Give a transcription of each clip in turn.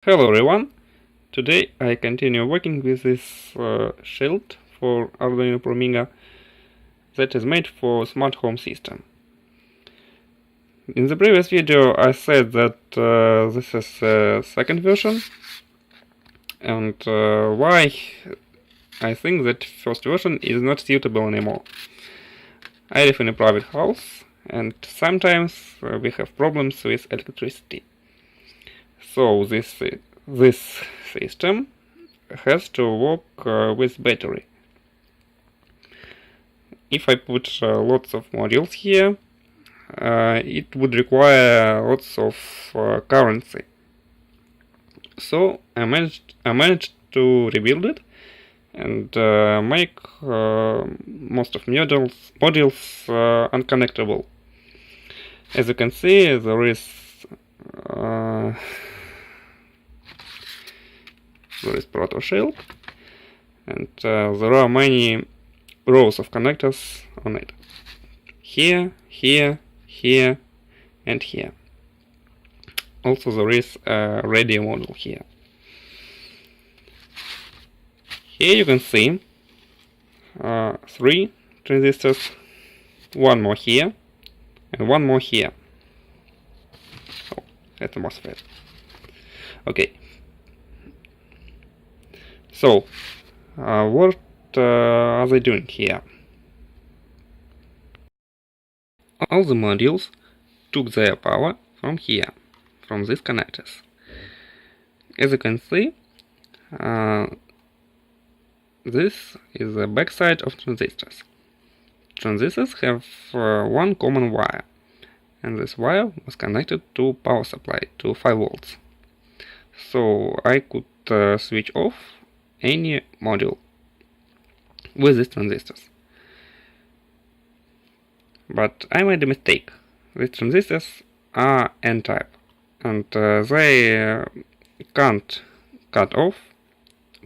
Hello everyone! Today I continue working with this shield for Arduino Pro that is made for smart home system. In the previous video I said that this is the second version, and why I think that first version is not suitable anymore. I live in a private house and sometimes we have problems with electricity. So this system has to work with battery. If I put lots of modules here, it would require lots of currency. So I managed to rebuild it and make most of modules unconnectable. As you can see, there is proto shield, and there are many rows of connectors on it. Here, here, here, and here. Also there is a radio module here. Here you can see 3 transistors, one more here, and one more here. So that's a MOSFET. Okay. So, what are they doing here? All the modules took their power from here, from these connectors. As you can see, this is the backside of transistors. Transistors have one common wire, and this wire was connected to power supply, to 5 volts. So I could switch off any module with these transistors. But I made a mistake. These transistors are N-type, and they can't cut off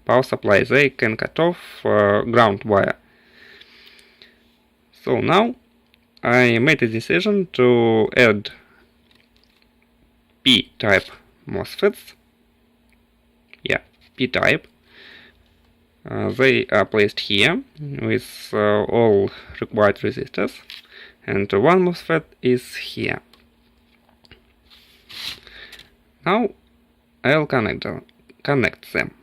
power supply. They can cut off ground wire. So now I made a decision to add P-type MOSFETs. Yeah, P-type. They are placed here with all required resistors, and one MOSFET is here. Now I'll connect them.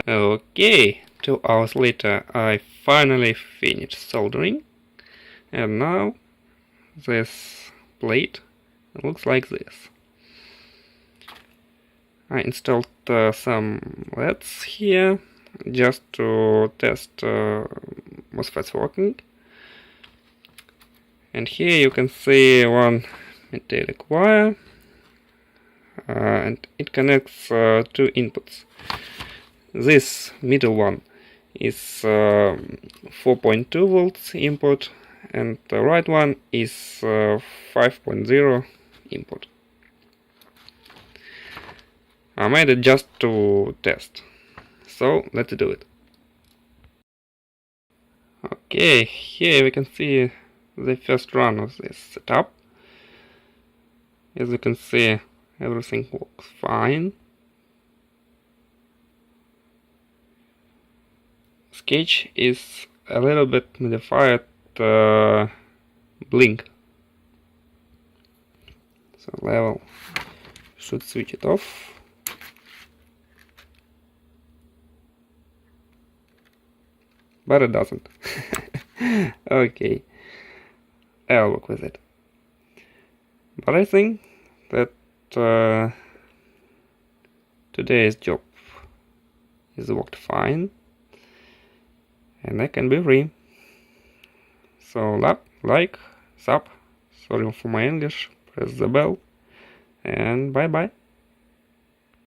Okay, 2 hours later I finally finished soldering, and now this plate looks like this. I installed some LEDs here just to test MOSFETs working. And here you can see one metallic wire, and it connects 2 inputs. This middle one is 4.2 volts input, and the right one is 5.0 input. I made it just to test, so let's do it. Okay, here we can see the first run of this setup. As you can see, everything works fine. Sketch is a little bit modified blink, so level should switch it off. But it doesn't. Okay, I'll work with it. But I think that today's job is worked fine, and I can be free. So like, sub, sorry for my English, press the bell, and bye bye.